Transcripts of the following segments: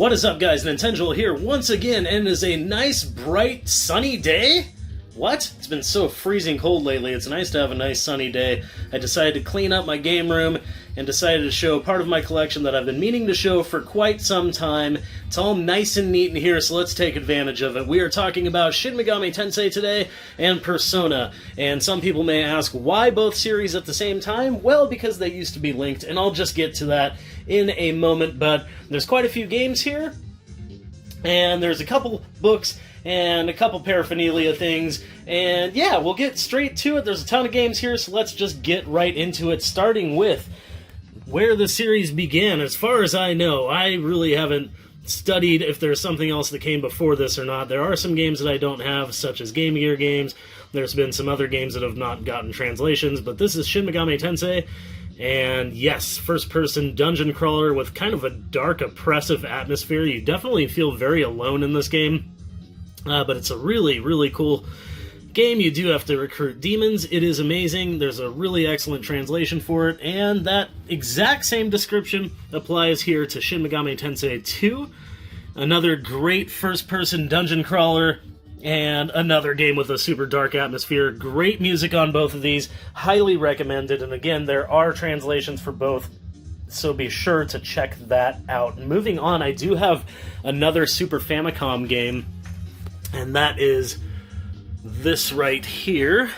What is up, guys? Nintenjoel here once again, and it is a nice, bright, sunny day? What? It's been so freezing cold lately, it's nice to have a nice sunny day. I decided to clean up my game room and decided to show part of my collection that I've been meaning to show for quite some time. It's all nice and neat in here, so let's take advantage of it. We are talking about Shin Megami Tensei today and Persona. And some people may ask, why both series at the same time? Well, because they used to be linked, and I'll just get to that in a moment. But there's quite a few games here, and there's a couple books and a couple paraphernalia things, and yeah, we'll get straight to it. There's a ton of games here, so let's just get right into it, starting with where the series began. As far as I know, I really haven't studied if there's something else that came before this or not. There are some games that I don't have, such as Game Gear games. There's been some other games that have not gotten translations, but this is Shin Megami Tensei, and yes, first-person dungeon crawler with kind of a dark, oppressive atmosphere. You definitely feel very alone in this game. But it's a really, really cool game. You do have to recruit demons. It is amazing. There's a really excellent translation for it, and that exact same description applies here to Shin Megami Tensei 2. Another great first-person dungeon crawler, and another game with a super dark atmosphere. Great music on both of these. Highly recommended, and again, there are translations for both, so be sure to check that out. Moving on, I do have another Super Famicom game, and that is this right here.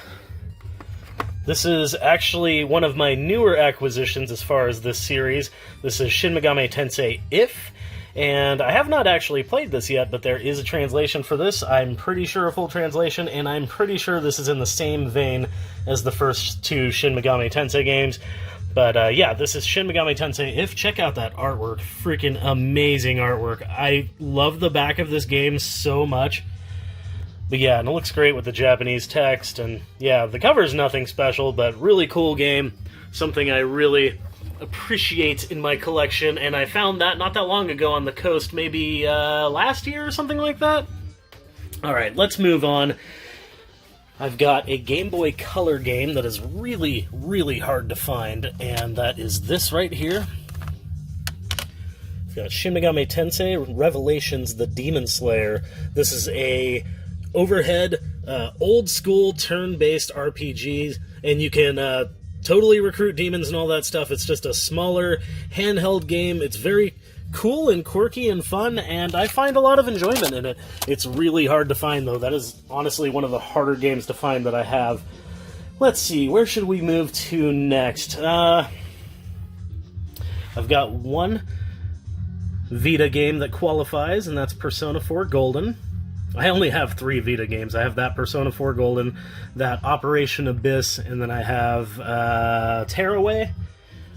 This is actually one of my newer acquisitions as far as this series. This is Shin Megami Tensei If, and I have not actually played this yet, but there is a translation for this. I'm pretty sure a full translation, and I'm pretty sure this is in the same vein as the first two Shin Megami Tensei games. But yeah, this is Shin Megami Tensei If. Check out that artwork. Freaking amazing artwork. I love the back of this game so much. But yeah, and it looks great with the Japanese text, and yeah, the cover's nothing special, but really cool game. Something I really appreciate in my collection, and I found that not that long ago on the coast, maybe last year or something like that. Alright, let's move on. I've got a Game Boy Color game that is really, really hard to find, and that is this right here. I've got Shin Megami Tensei Revelations: The Demon Slayer. This is a overhead, old-school, turn-based RPG, and you can totally recruit demons and all that stuff. It's just a smaller, handheld game. It's very cool and quirky and fun, and I find a lot of enjoyment in it. It's really hard to find, though. That is honestly one of the harder games to find that I have. Let's see, where should we move to next? I've got one Vita game that qualifies, and that's Persona 4 Golden. I only have 3 Vita games. I have that Persona 4 Golden, that Operation Abyss, and then I have Tearaway.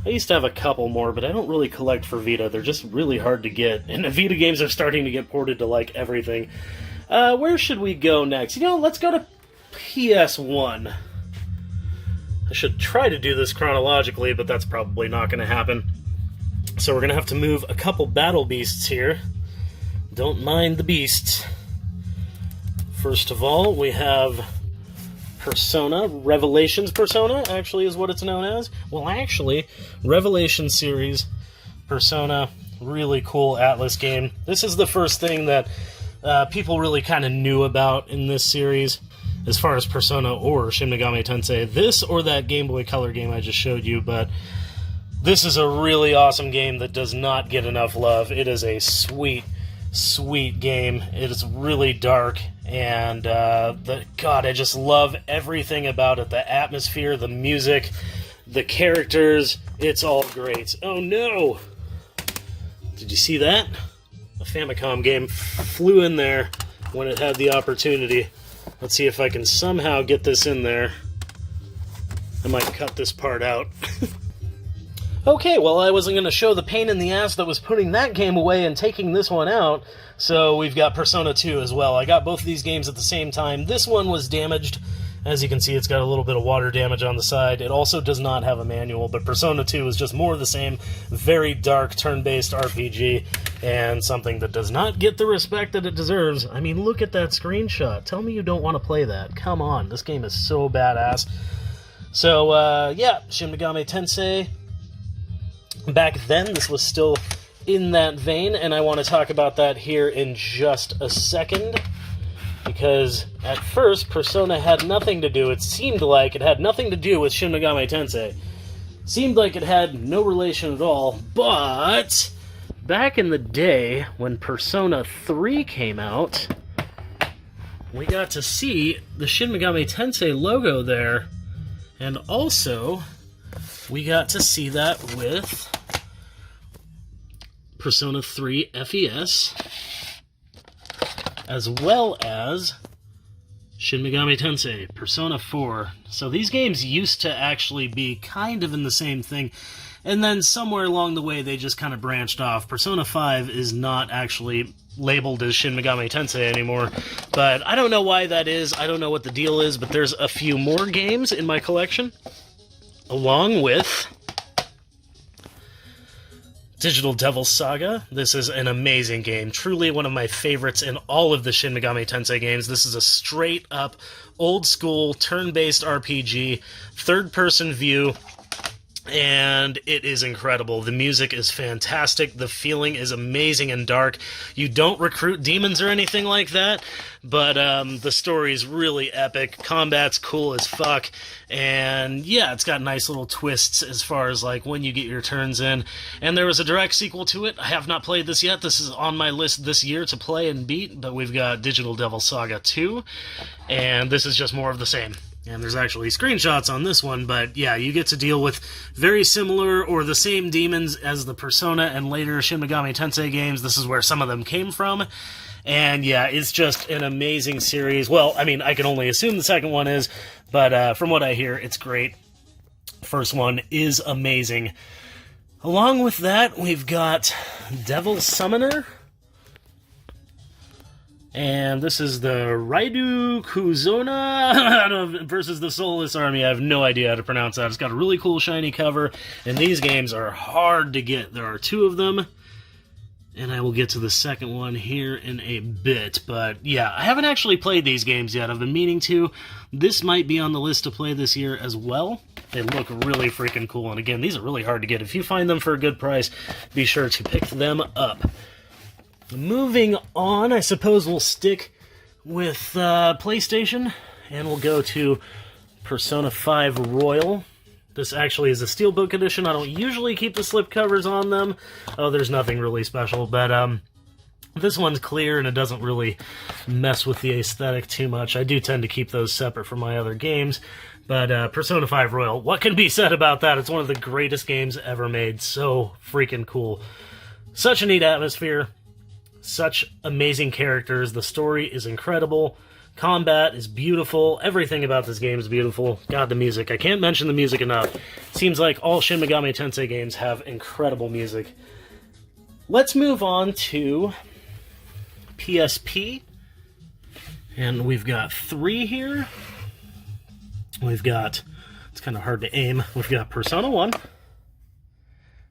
I used to have a couple more, but I don't really collect for Vita. They're just really hard to get, and the Vita games are starting to get ported to, like, everything. Where should we go next? You know, let's go to PS1. I should try to do this chronologically, but that's probably not going to happen. So we're going to have to move a couple Battle Beasts here. Don't mind the beasts. First of all, we have Persona. Revelations Persona, actually, is what it's known as. Well, actually, Revelation series, Persona, really cool Atlas game. This is the first thing that people really kind of knew about in this series, as far as Persona or Shin Megami Tensei. This or that Game Boy Color game I just showed you, but this is a really awesome game that does not get enough love. It is a sweet, sweet game. It is really dark, and God, I just love everything about it. The atmosphere, the music, the characters, it's all great. Oh no! Did you see that? A Famicom game flew in there when it had the opportunity. Let's see if I can somehow get this in there. I might cut this part out. Okay, well, I wasn't going to show the pain in the ass that was putting that game away and taking this one out, so we've got Persona 2 as well. I got both of these games at the same time. This one was damaged. As you can see, it's got a little bit of water damage on the side. It also does not have a manual, but Persona 2 is just more of the same. Very dark, turn-based RPG, and something that does not get the respect that it deserves. I mean, look at that screenshot. Tell me you don't want to play that. Come on, this game is so badass. So, yeah, Shin Megami Tensei. Back then, this was still in that vein, and I want to talk about that here in just a second. Because at first, Persona had nothing to do, it seemed like it had nothing to do with Shin Megami Tensei. Seemed like it had no relation at all, but back in the day when Persona 3 came out, we got to see the Shin Megami Tensei logo there, and also we got to see that with Persona 3 FES, as well as Shin Megami Tensei, Persona 4. So these games used to actually be kind of in the same thing, and then somewhere along the way they just kind of branched off. Persona 5 is not actually labeled as Shin Megami Tensei anymore, but I don't know why that is. I don't know what the deal is, but there's a few more games in my collection, along with Digital Devil Saga. This is an amazing game. Truly one of my favorites in all of the Shin Megami Tensei games. This is a straight-up, old-school, turn-based RPG, third-person view, and it is incredible. The music is fantastic. The feeling is amazing and dark. You don't recruit demons or anything like that, but the story is really epic. Combat's cool as fuck, and yeah, it's got nice little twists as far as like when you get your turns in. And there was a direct sequel to it. I have not played this yet. This is on my list this year to play and beat, but we've got Digital Devil Saga 2, and this is just more of the same. And there's actually screenshots on this one, but yeah, you get to deal with very similar or the same demons as the Persona and later Shin Megami Tensei games. This is where some of them came from. And yeah, it's just an amazing series. Well, I mean, I can only assume the second one is, but from what I hear, it's great. First one is amazing. Along with that, we've got Devil Summoner. And this is the Raidu Kuzona versus the Soulless Army. I have no idea how to pronounce that. It's got a really cool shiny cover, and these games are hard to get. There are two of them, and I will get to the second one here in a bit. But yeah, I haven't actually played these games yet. I've been meaning to. This might be on the list to play this year as well. They look really freaking cool, and again, these are really hard to get. If you find them for a good price, be sure to pick them up. Moving on, I suppose we'll stick with PlayStation, and we'll go to Persona 5 Royal. This actually is a Steelbook Edition. I don't usually keep the slipcovers on them. Oh, there's nothing really special, but this one's clear, and it doesn't really mess with the aesthetic too much. I do tend to keep those separate from my other games, but Persona 5 Royal, what can be said about that? It's one of the greatest games ever made. So freaking cool. Such a neat atmosphere. Such amazing characters. The story is incredible. Combat is beautiful. Everything about this game is beautiful. God, the music. I can't mention the music enough. Seems like all Shin Megami Tensei games have incredible music. Let's move on to PSP. And we've got 3 here. We've got, it's kind of hard to aim, we've got Persona 1.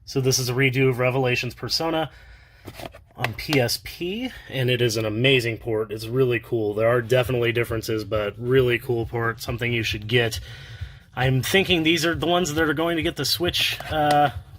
So this is a redo of Revelations Persona on PSP, and it is an amazing port. It's really cool. There are definitely differences, but really cool port, something you should get. I'm thinking these are the ones that are going to get the Switch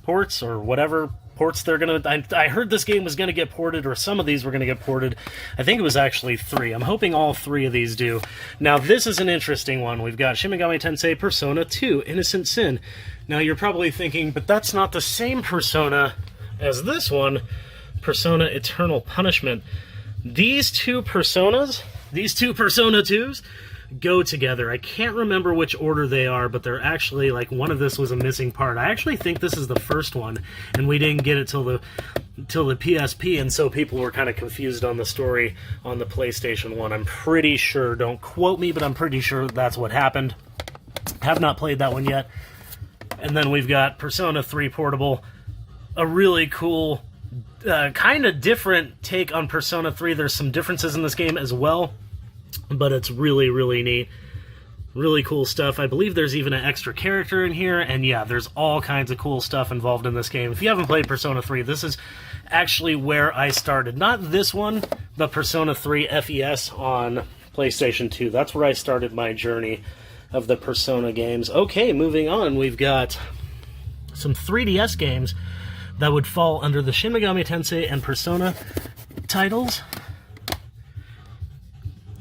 ports, or whatever ports they're going to... I heard this game was going to get ported, or some of these were going to get ported. I think it was actually 3. I'm hoping all 3 of these do. Now, this is an interesting one. We've got Shin Megami Tensei Persona 2, Innocent Sin. Now, you're probably thinking, but that's not the same Persona as this one, Persona Eternal Punishment. These two Personas, these two Persona 2s, go together. I can't remember which order they are, but they're actually, like, one of this was a missing part. I actually think this is the first one, and we didn't get it till the PSP, and so people were kind of confused on the story on the PlayStation 1. I'm pretty sure, don't quote me, but I'm pretty sure that's what happened. Have not played that one yet. And then we've got Persona 3 Portable, a really cool, kind of different take on Persona 3. There's some differences in this game as well, but it's really, really neat. Really cool stuff. I believe there's even an extra character in here, and yeah, there's all kinds of cool stuff involved in this game. If you haven't played Persona 3, this is actually where I started. Not this one, but Persona 3 FES on PlayStation 2. That's where I started my journey of the Persona games. Okay, moving on, we've got some 3DS games. that would fall under the Shin Megami Tensei and Persona titles.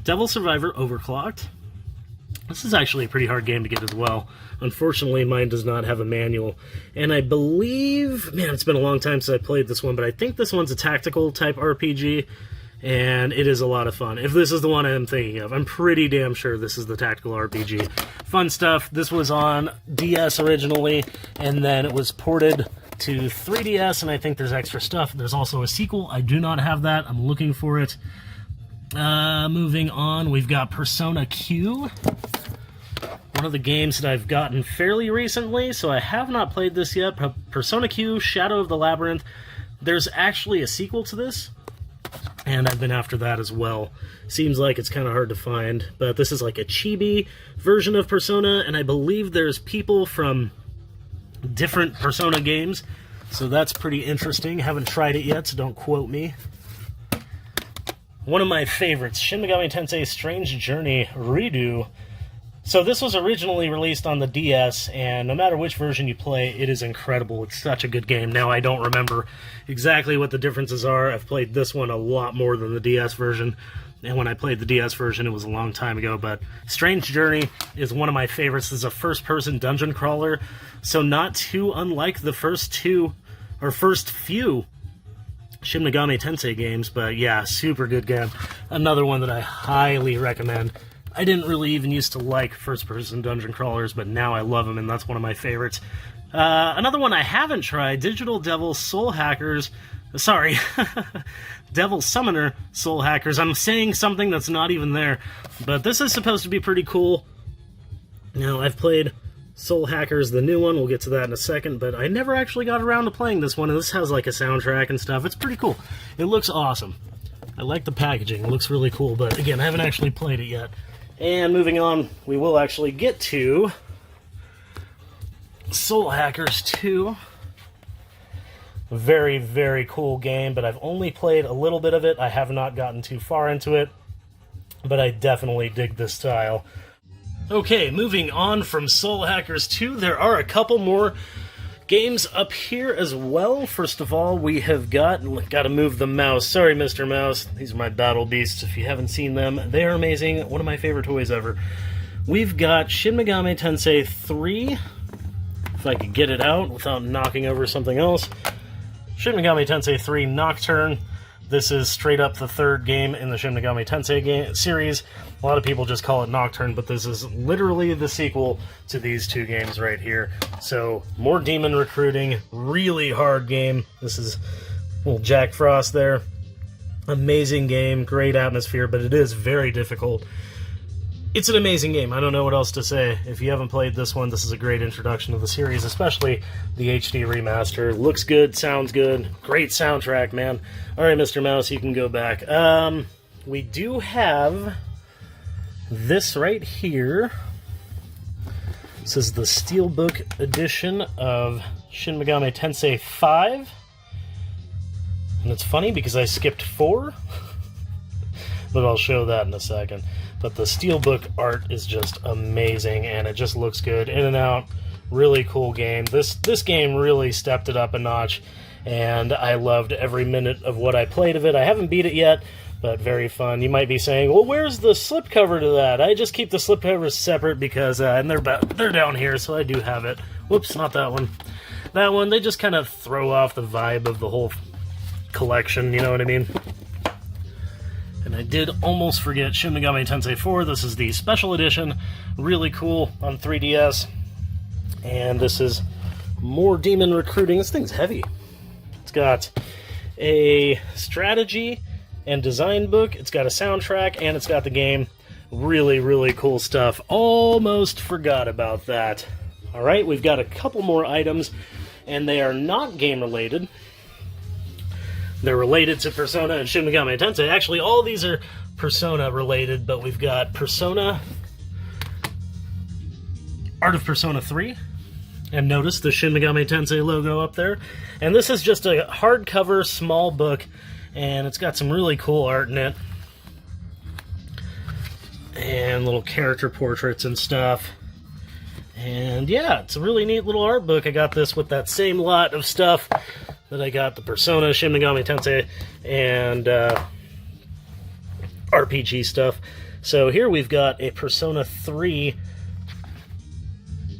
Devil Survivor Overclocked. This is actually a pretty hard game to get as well. Unfortunately, mine does not have a manual. And I believe... Man, it's been a long time since I played this one, but I think this one's a tactical type RPG, and it is a lot of fun. If this is the one I'm thinking of, I'm pretty damn sure this is the tactical RPG. Fun stuff. This was on DS originally, and then it was ported to 3DS, and I think there's extra stuff. There's also a sequel. I do not have that. I'm looking for it. Moving on, we've got Persona Q. One of the games that I've gotten fairly recently, so I have not played this yet. Persona Q, Shadow of the Labyrinth. There's actually a sequel to this, and I've been after that as well. Seems like it's kind of hard to find, but this is like a chibi version of Persona, and I believe there's people from different Persona games, so that's pretty interesting. Haven't tried it yet, so don't quote me. One of my favorites, Shin Megami Tensei Strange Journey Redo. So this was originally released on the DS, and no matter which version you play, it is incredible. It's such a good game. Now, I don't remember exactly what the differences are. I've played this one a lot more than the DS version, and when I played the DS version, it was a long time ago, but Strange Journey is one of my favorites. This is a first-person dungeon crawler, so not too unlike the first few Shin Megami Tensei games, but yeah, super good game. Another one that I highly recommend. I didn't really even used to like first-person dungeon crawlers, but now I love them, and that's one of my favorites. Another one I haven't tried, Digital Devil Soul Hackers... Sorry, Devil Summoner Soul Hackers. I'm saying something that's not even there, but this is supposed to be pretty cool. Now, I've played Soul Hackers, the new one, we'll get to that in a second, but I never actually got around to playing this one, and this has like a soundtrack and stuff. It's pretty cool. It looks awesome. I like the packaging. It looks really cool, but again, I haven't actually played it yet. And moving on, we will actually get to Soul Hackers 2. Very, very cool game, but I've only played a little bit of it. I have not gotten too far into it, but I definitely dig this style. Okay, moving on from Soul Hackers 2, there are a couple more games up here as well. First of all, we have got to move the mouse. Sorry, Mr. Mouse. These are my battle beasts. If you haven't seen them, they are amazing. One of my favorite toys ever. We've got Shin Megami Tensei 3. If I could get it out without knocking over something else. Shin Megami Tensei 3 Nocturne. This is straight up the third game in the Shin Megami Tensei series. A lot of people just call it Nocturne, but this is literally the sequel to these two games right here. So, more demon recruiting, really hard game. This is little Jack Frost there. Amazing game, great atmosphere, but it is very difficult. It's an amazing game. I don't know what else to say. If you haven't played this one, this is a great introduction to the series, especially the HD remaster. Looks good, sounds good. Great soundtrack, man. Alright, Mr. Mouse, you can go back. We do have this right here. This is the Steelbook Edition of Shin Megami Tensei 5. And it's funny because I skipped 4. But I'll show that in a second. But the Steelbook art is just amazing, and it just looks good. In and out, really cool game. This game really stepped it up a notch, and I loved every minute of what I played of it. I haven't beat it yet, but very fun. You might be saying, well, where's the slipcover to that? I just keep the slipcovers separate because, and they're down here, so I do have it. Whoops, not that one. That one, they just kind of throw off the vibe of the whole collection, you know what I mean? And I did almost forget Shin Megami Tensei 4. This is the special edition. Really cool on 3DS. And this is more demon recruiting. This thing's heavy. It's got a strategy and design book. It's got a soundtrack, and it's got the game. Really, really cool stuff. Almost forgot about that. Alright, we've got a couple more items, and they are not game-related. They're related to Persona and Shin Megami Tensei. Actually, all these are Persona-related, but we've got Persona, Art of Persona 3, and notice the Shin Megami Tensei logo up there. And this is just a hardcover, small book, and it's got some really cool art in it. And little character portraits and stuff. And yeah, it's a really neat little art book. I got this with that same lot of stuff that I got the Persona, Shin Megami Tensei, and RPG stuff. So here we've got a Persona 3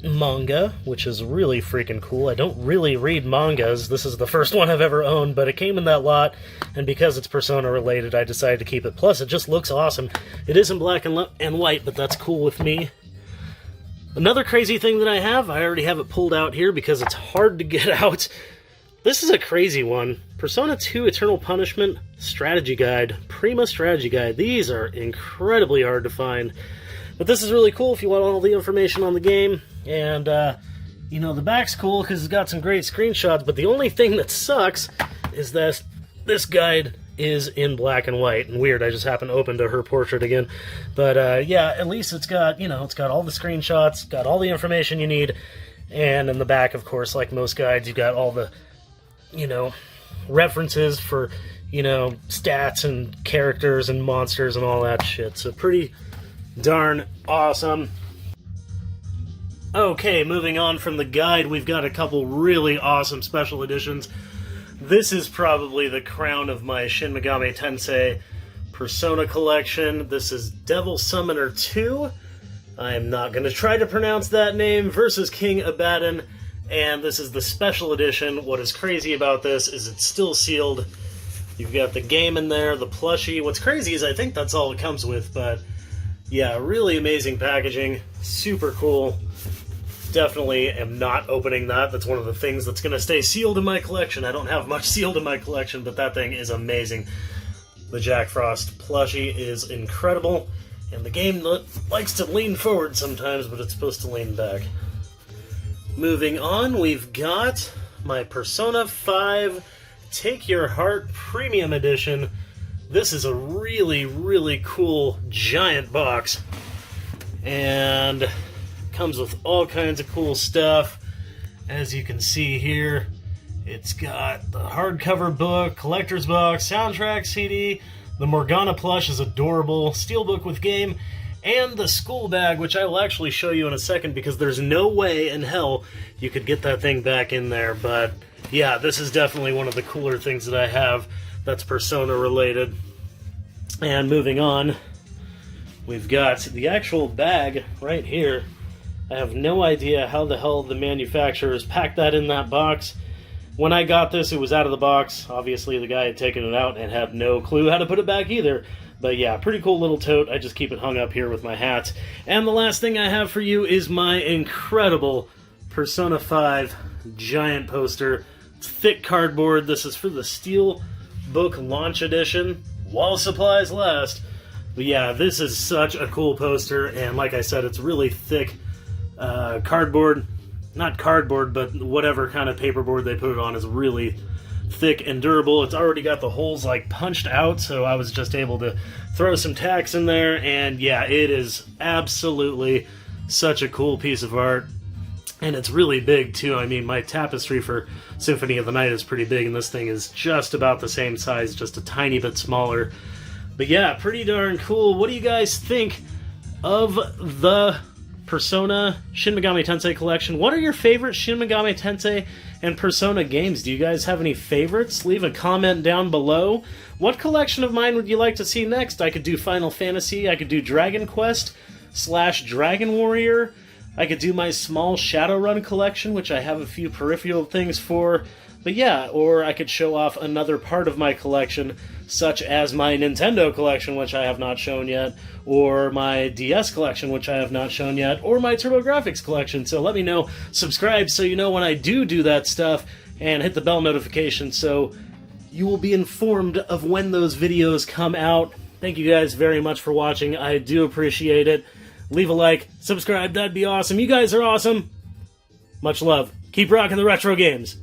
manga, which is really freaking cool. I don't really read mangas. This is the first one I've ever owned, but it came in that lot, and because it's Persona related, I decided to keep it. Plus, it just looks awesome. It is in black and white, but that's cool with me. Another crazy thing that I already have it pulled out here because it's hard to get out. This is a crazy one. Persona 2 Eternal Punishment Strategy Guide. Prima Strategy Guide. These are incredibly hard to find. But this is really cool if you want all the information on the game. And, you know, the back's cool because it's got some great screenshots, but the only thing that sucks is that this guide is in black and white. And weird, I just happened to open to her portrait again. But, yeah, at least it's got, you know, it's got all the screenshots, got all the information you need. And in the back, of course, like most guides, you've got all the, you know, references for, you know, stats and characters and monsters and all that shit. So pretty darn awesome. Okay, moving on from the guide, we've got a couple really awesome special editions. This is probably the crown of my Shin Megami Tensei Persona collection. This is Devil Summoner 2. I am not going to try to pronounce that name, versus King Abaddon, and this is the special edition. What is crazy about this is it's still sealed. You've got the game in there, the plushie. What's crazy is I think that's all it comes with, but yeah, really amazing packaging. Super cool. Definitely am not opening that. That's one of the things that's going to stay sealed in my collection. I don't have much sealed in my collection, but that thing is amazing. The Jack Frost plushie is incredible, and the game likes to lean forward sometimes, but it's supposed to lean back. Moving on, we've got my Persona 5 Take Your Heart Premium Edition. This is a really, really cool giant box, and comes with all kinds of cool stuff. As you can see here, it's got the hardcover book, collector's box, soundtrack CD, the Morgana plush is adorable, steelbook with game, and the school bag, which I will actually show you in a second because there's no way in hell you could get that thing back in there. But yeah, this is definitely one of the cooler things that I have that's Persona related. And moving on, we've got the actual bag right here. I have no idea how the hell the manufacturers packed that in that box. When I got this, it was out of the box. Obviously, the guy had taken it out and had no clue how to put it back either. But yeah, pretty cool little tote. I just keep it hung up here with my hat. And the last thing I have for you is my incredible Persona 5 giant poster. It's thick cardboard. This is for the Steelbook Launch Edition, while supplies last. But yeah, this is such a cool poster, and like I said, it's really thick cardboard. Not cardboard, but whatever kind of paperboard they put it on is really thick and durable. It's already got the holes like punched out, so I was just able to throw some tacks in there, and yeah, it is absolutely such a cool piece of art. And it's really big too. I mean, my tapestry for Symphony of the Night is pretty big, and this thing is just about the same size, just a tiny bit smaller. But yeah, pretty darn cool. What do you guys think of the Persona Shin Megami Tensei collection? What are your favorite Shin Megami Tensei and Persona games? Do you guys have any favorites? Leave a comment down below. What collection of mine would you like to see next? I could do Final Fantasy, I could do Dragon Quest / Dragon Warrior, I could do my small Shadowrun collection, which I have a few peripheral things for. But yeah, or I could show off another part of my collection, such as my Nintendo collection, which I have not shown yet, or my DS collection, which I have not shown yet, or my TurboGrafx collection. So let me know, subscribe so you know when I do that stuff, and hit the bell notification so you will be informed of when those videos come out. Thank you guys very much for watching. I do appreciate it. Leave a like, subscribe, that'd be awesome. You guys are awesome. Much love. Keep rocking the retro games.